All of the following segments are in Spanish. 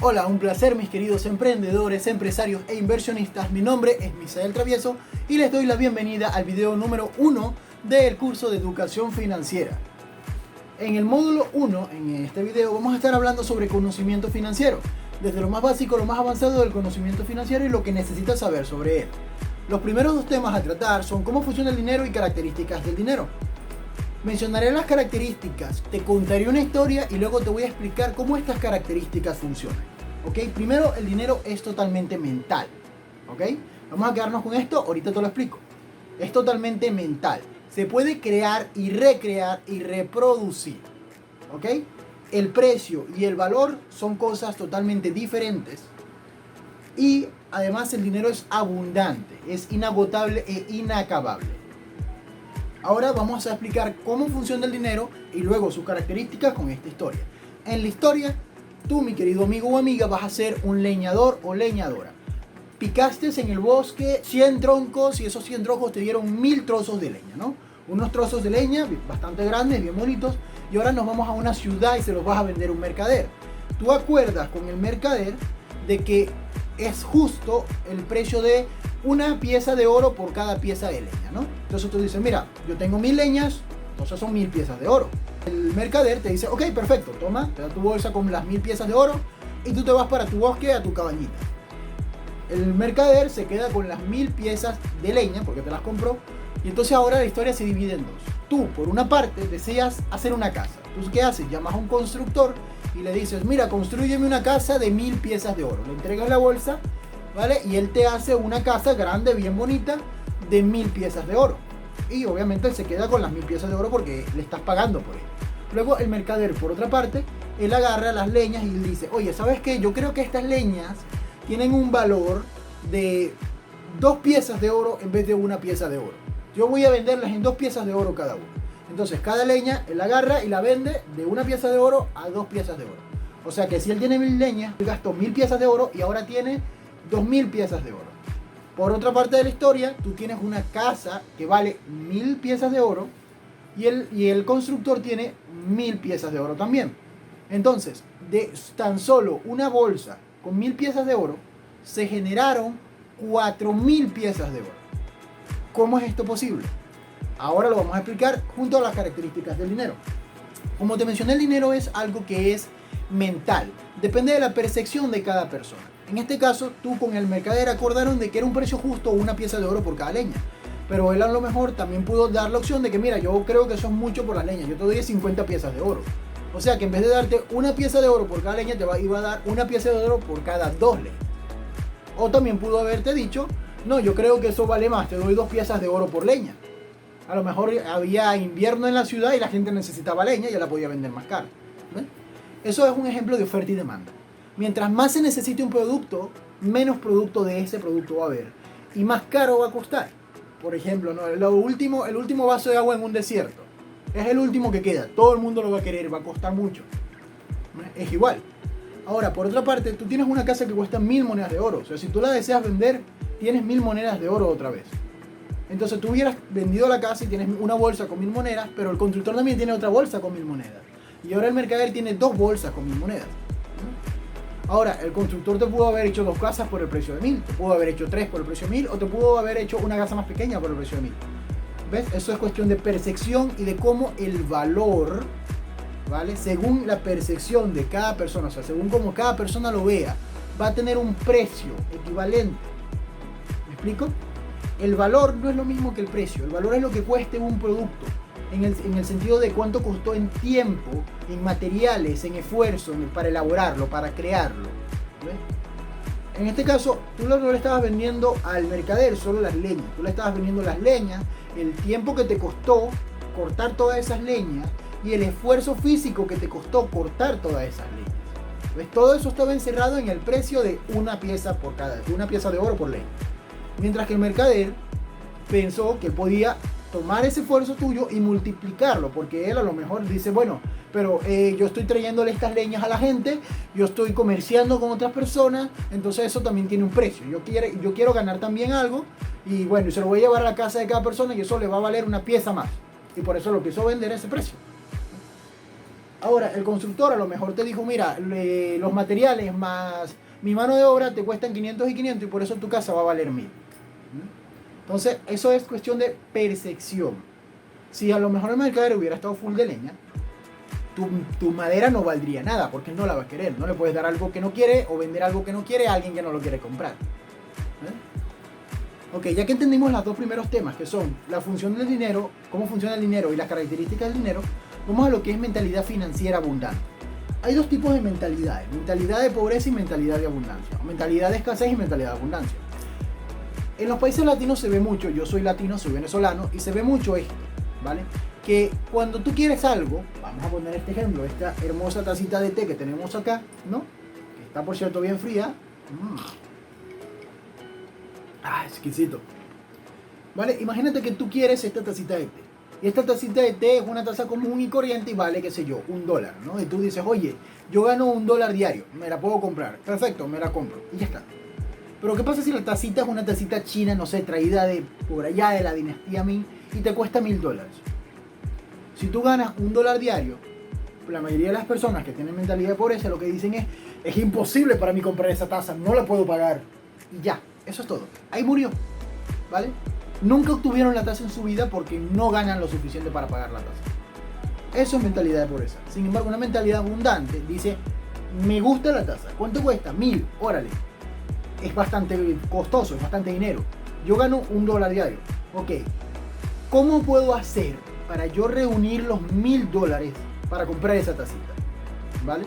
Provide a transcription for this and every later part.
Hola, un placer mis queridos emprendedores, empresarios e inversionistas. Mi nombre es Misael Travieso y les doy la bienvenida al video número 1 del curso de educación financiera. En el módulo 1, en este video, vamos a estar hablando sobre conocimiento financiero, desde lo más básico a lo más avanzado del conocimiento financiero y lo que necesitas saber sobre él. Los primeros dos temas a tratar son cómo funciona el dinero y características del dinero. Mencionaré las características, te contaré una historia y luego te voy a explicar cómo estas características funcionan. ¿Ok? Primero, el dinero es totalmente mental. ¿Ok? Vamos a quedarnos con esto, ahorita te lo explico. Es totalmente mental. Se puede crear y recrear y reproducir. ¿Ok? El precio y el valor son cosas totalmente diferentes. Y además el dinero es abundante, es inagotable e inacabable. Ahora vamos a explicar cómo funciona el dinero y luego sus características con esta historia. En la historia, tú, mi querido amigo o amiga, vas a ser un leñador o leñadora. Picaste en el bosque 100 troncos y esos 100 troncos te dieron 1000 trozos de leña, ¿no? Unos trozos de leña bastante grandes, bien bonitos. Y ahora nos vamos a una ciudad y se los vas a vender a un mercader. Tú acuerdas con el mercader de que es justo el precio de una pieza de oro por cada pieza de leña, ¿no? Entonces tú dices, mira, yo tengo 1000 leñas, entonces son 1000 piezas de oro. El mercader te dice, ok, perfecto, toma, te da tu bolsa con las 1000 piezas de oro y tú te vas para tu bosque, a tu cabañita. El mercader se queda con las 1000 piezas de leña, porque te las compró, y entonces ahora la historia se divide en dos. Tú, por una parte, deseas hacer una casa. ¿Tú qué haces? Llamas a un constructor y le dices, mira, constrúyeme una casa de 1000 piezas de oro. Le entregas la bolsa, ¿vale? Y él te hace una casa grande, bien bonita, de 1000 piezas de oro. Y obviamente él se queda con las 1000 piezas de oro porque le estás pagando por él. Luego el mercader, por otra parte, él agarra las leñas y le dice, oye, ¿sabes qué? Yo creo que estas leñas tienen un valor de 2 piezas de oro en vez de una pieza de oro. Yo voy a venderlas en 2 piezas de oro cada una. Entonces cada leña él agarra y la vende de una pieza de oro a 2 piezas de oro. O sea que si él tiene 1000 leñas, él gastó 1000 piezas de oro y ahora tiene 2000 piezas de oro. Por otra parte de la historia, tú tienes una casa que vale 1000 piezas de oro y el constructor tiene 1000 piezas de oro también. Entonces, de tan solo una bolsa con 1000 piezas de oro, se generaron 4000 piezas de oro. ¿Cómo es esto posible? Ahora lo vamos a explicar junto a las características del dinero. Como te mencioné, el dinero es algo que es mental. Depende de la percepción de cada persona. En este caso, tú con el mercader acordaron de que era un precio justo una pieza de oro por cada leña. Pero él a lo mejor también pudo dar la opción de que, mira, yo creo que eso es mucho por las leñas. Yo te doy 50 piezas de oro. O sea que en vez de darte una pieza de oro por cada leña, iba a dar una pieza de oro por cada 2 leñas. O también pudo haberte dicho, no, yo creo que eso vale más, te doy 2 piezas de oro por leña. A lo mejor había invierno en la ciudad y la gente necesitaba leña y ya la podía vender más cara. ¿Ves? Eso es un ejemplo de oferta y demanda. Mientras más se necesite un producto, menos producto de ese producto va a haber. Y más caro va a costar. Por ejemplo, ¿no? el último vaso de agua en un desierto. Es el último que queda. Todo el mundo lo va a querer, va a costar mucho. Es igual. Ahora, por otra parte, tú tienes una casa que cuesta 1000 monedas de oro. O sea, si tú la deseas vender, tienes 1000 monedas de oro otra vez. Entonces tú hubieras vendido la casa y tienes una bolsa con 1000 monedas, pero el constructor también tiene otra bolsa con 1000 monedas. Y ahora el mercader tiene 2 bolsas con 1000 monedas. Ahora, el constructor te pudo haber hecho 2 casas por el precio de 1000, te pudo haber hecho 3 por el precio de 1000, o te pudo haber hecho una casa más pequeña por el precio de 1000. ¿Ves? Eso es cuestión de percepción y de cómo el valor, ¿vale? Según la percepción de cada persona, o sea, según cómo cada persona lo vea, va a tener un precio equivalente. ¿Me explico? El valor no es lo mismo que el precio. El valor es lo que cueste un producto. En el sentido de cuánto costó en tiempo, en materiales, en esfuerzo, para elaborarlo, para crearlo. ¿Ves? En este caso, tú no le estabas vendiendo al mercader solo las leñas. Tú le estabas vendiendo las leñas, el tiempo que te costó cortar todas esas leñas y el esfuerzo físico que te costó cortar todas esas leñas. ¿Ves? Todo eso estaba encerrado en el precio de una pieza de oro por leña. Mientras que el mercader pensó que podía tomar ese esfuerzo tuyo y multiplicarlo, porque él a lo mejor dice, bueno, pero yo estoy trayéndole estas leñas a la gente, yo estoy comerciando con otras personas, entonces eso también tiene un precio. Yo quiero ganar también algo y bueno, y se lo voy a llevar a la casa de cada persona y eso le va a valer una pieza más. Y por eso lo quiso vender a ese precio. Ahora, el constructor a lo mejor te dijo, mira, los materiales más mi mano de obra te cuestan 500 y 500 y por eso tu casa va a valer 1000. Entonces, eso es cuestión de percepción. Si a lo mejor el mercader hubiera estado full de leña, tu madera no valdría nada porque no la va a querer. No le puedes dar algo que no quiere o vender algo que no quiere a alguien que no lo quiere comprar. Ok, ya que entendimos los dos primeros temas, que son la función del dinero, cómo funciona el dinero y las características del dinero, vamos a lo que es mentalidad financiera abundante. Hay dos tipos de mentalidades: mentalidad de pobreza y mentalidad de abundancia, o mentalidad de escasez y mentalidad de abundancia. En los países latinos se ve mucho, yo soy latino, soy venezolano, y se ve mucho esto, ¿vale? Que cuando tú quieres algo, vamos a poner este ejemplo, esta hermosa tacita de té que tenemos acá, ¿no? Que está por cierto bien fría. Exquisito. ¿Vale? Imagínate que tú quieres esta tacita de té. Y esta tacita de té es una taza común y corriente y vale, qué sé yo, $1, ¿no? Y tú dices, oye, yo gano $1 diario, me la puedo comprar. Perfecto, me la compro. Y ya está. Pero ¿qué pasa si la tacita es una tacita china, no sé, traída de por allá de la dinastía Ming y te cuesta $1000? Si tú ganas $1 diario, la mayoría de las personas que tienen mentalidad de pobreza lo que dicen es imposible para mí comprar esa taza, no la puedo pagar. Y ya, eso es todo. Ahí murió, ¿vale? Nunca obtuvieron la tasa en su vida porque no ganan lo suficiente para pagar la tasa. Eso es mentalidad de pobreza. Sin embargo, una mentalidad abundante dice, me gusta la tasa. ¿Cuánto cuesta? 1000, órale. Es bastante costoso, es bastante dinero. Yo gano $1 diario. Ok, ¿cómo puedo hacer para yo reunir los $1000 para comprar esa tacita? ¿Vale?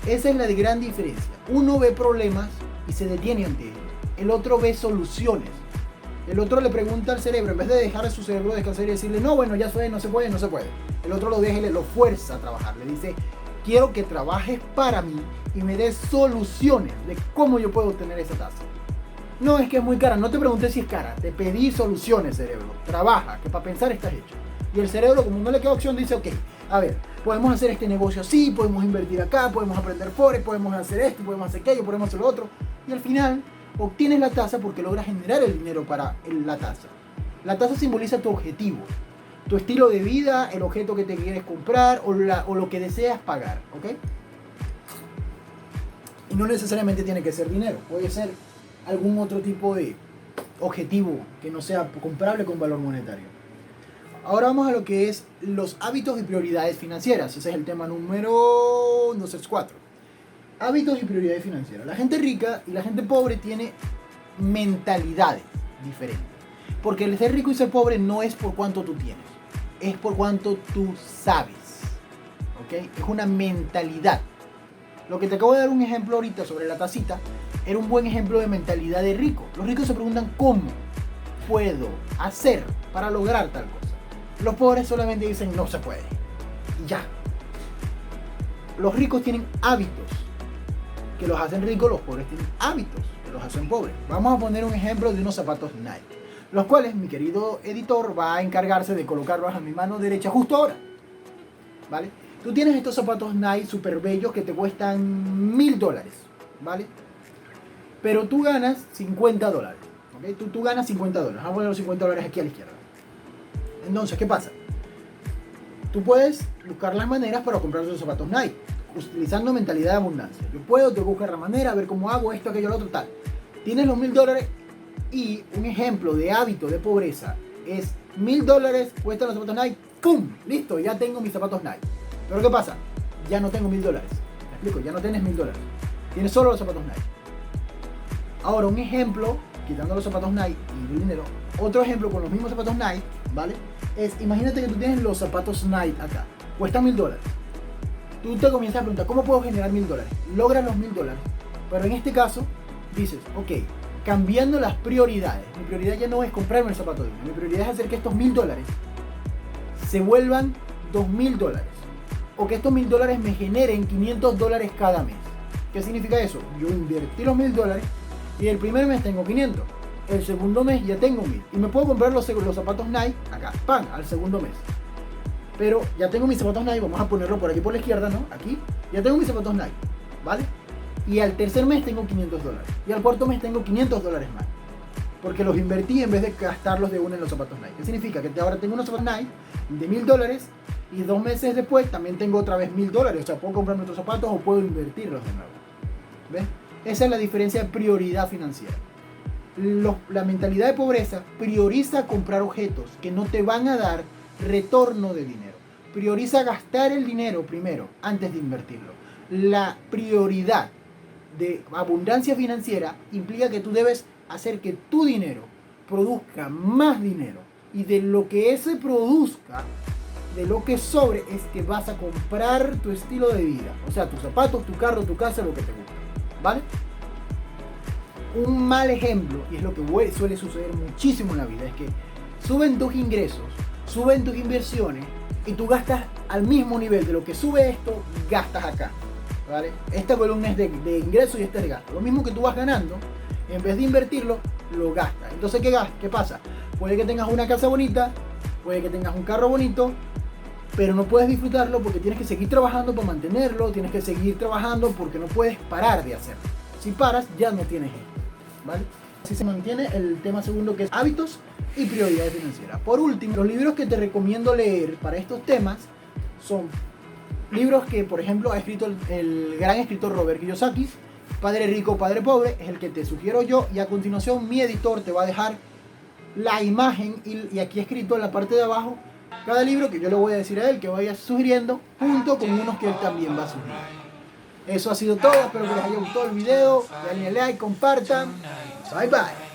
Esa es la gran diferencia. Uno ve problemas y se detiene ante ellos. El otro ve soluciones. El otro le pregunta al cerebro, en vez de dejar a su cerebro descansar y decirle, no, bueno, ya fue, no se puede, no se puede. El otro lo deja y lo fuerza a trabajar. Le dice, quiero que trabajes para mí y me des soluciones de cómo yo puedo obtener esa taza. No, es que es muy cara. No te pregunté si es cara. Te pedí soluciones, cerebro. Trabaja, que para pensar estás hecho. Y el cerebro, como no le queda opción, dice, ok, a ver, podemos hacer este negocio así, podemos invertir acá, podemos aprender forex, podemos hacer esto, podemos hacer aquello, podemos hacer lo otro. Y al final obtienes la tasa porque logras generar el dinero para la tasa. La tasa simboliza tu objetivo, tu estilo de vida, el objeto que te quieres comprar o lo que deseas pagar, ¿ok? Y no necesariamente tiene que ser dinero, puede ser algún otro tipo de objetivo que no sea comprable con valor monetario. Ahora vamos a lo que es los hábitos y prioridades financieras. Ese es el tema número 4. Hábitos y prioridades financieras. La gente rica y la gente pobre tiene mentalidades diferentes. Porque el ser rico y ser pobre no es por cuánto tú tienes, es por cuánto tú sabes. ¿Ok? Es una mentalidad. Lo que te acabo de dar un ejemplo ahorita sobre la tacita era un buen ejemplo de mentalidad de rico. Los ricos se preguntan cómo puedo hacer para lograr tal cosa. Los pobres solamente dicen no se puede. Y ya. Los ricos tienen hábitos que los hacen ricos, los pobres tienen hábitos que los hacen pobres. Vamos a poner un ejemplo de unos zapatos Nike, los cuales mi querido editor va a encargarse de colocarlos a mi mano derecha justo ahora. ¿Vale? Tú tienes estos zapatos Nike super bellos que te cuestan $1000, ¿vale? Pero tú ganas $50, ¿ok? Tú ganas $50. Vamos a poner los $50 aquí a la izquierda. Entonces, ¿qué pasa? Tú puedes buscar las maneras para comprar esos zapatos Nike, utilizando mentalidad de abundancia. Yo puedo, te buscar la manera, a ver cómo hago esto, aquello, lo otro, tal. Tienes los $1000 y un ejemplo de hábito de pobreza es $1000, cuestan los zapatos Nike, ¡pum! Listo, ya tengo mis zapatos Nike. Pero ¿qué pasa? Ya no tengo $1000. ¿Me explico? Ya no tienes $1000. Tienes solo los zapatos Nike. Ahora, un ejemplo, quitando los zapatos Nike y el dinero, otro ejemplo con los mismos zapatos Nike, ¿vale? Es, imagínate que tú tienes los zapatos Nike acá, cuestan $1000. Tú te comienzas a preguntar, ¿cómo puedo generar $1000? Logras los $1000, pero en este caso dices, ok, cambiando las prioridades. Mi prioridad ya no es comprarme el zapato de uno, mi prioridad es hacer que estos $1000 se vuelvan $2000, o que estos $1000 me generen $500 cada mes. ¿Qué significa eso? Yo invertí los $1000 y el primer mes tengo 500, el segundo mes ya tengo 1000 y me puedo comprar los zapatos Nike acá, ¡pam!, al segundo mes. Pero ya tengo mis zapatos Nike, vamos a ponerlo por aquí por la izquierda, ¿no? Aquí, ya tengo mis zapatos Nike, ¿vale? Y al tercer mes tengo $500 y al cuarto mes tengo $500 más, porque los invertí en vez de gastarlos de una en los zapatos Nike. ¿Qué significa? Que ahora tengo unos zapatos Nike de $1000 Y 2 meses después también tengo otra vez $1000. O sea, puedo comprarme otros zapatos o puedo invertirlos de nuevo. ¿Ves? Esa es la diferencia de prioridad financiera. La mentalidad de pobreza prioriza comprar objetos que no te van a dar retorno de dinero. Prioriza gastar el dinero primero antes de invertirlo. La prioridad de abundancia financiera implica que tú debes hacer que tu dinero produzca más dinero. Y de lo que ese produzca, de lo que sobre, es que vas a comprar tu estilo de vida. O sea, tus zapatos, tu carro, tu casa, lo que te gusta. ¿Vale? Un mal ejemplo, y es lo que suele suceder muchísimo en la vida, es que suben tus ingresos, suben tus inversiones y tú gastas al mismo nivel de lo que sube esto, gastas acá. ¿Vale? Esta columna es de ingresos y esta es de gasto. Lo mismo que tú vas ganando, en vez de invertirlo, lo gastas. Entonces, ¿qué pasa? Puede que tengas una casa bonita, puede que tengas un carro bonito, pero no puedes disfrutarlo porque tienes que seguir trabajando para mantenerlo, tienes que seguir trabajando porque no puedes parar de hacerlo. Si paras, ya no tienes esto. ¿Vale? Así se mantiene el tema segundo, que es hábitos y prioridades financieras. Por último, los libros que te recomiendo leer para estos temas son libros que, por ejemplo, ha escrito el gran escritor Robert Kiyosaki. Padre Rico, Padre Pobre es el que te sugiero yo, y a continuación mi editor te va a dejar la imagen y aquí escrito en la parte de abajo cada libro que yo le voy a decir a él que vaya sugiriendo, junto con unos que él también va a sugerir. Eso ha sido todo, espero que les haya gustado el video, denle like, compartan, bye bye.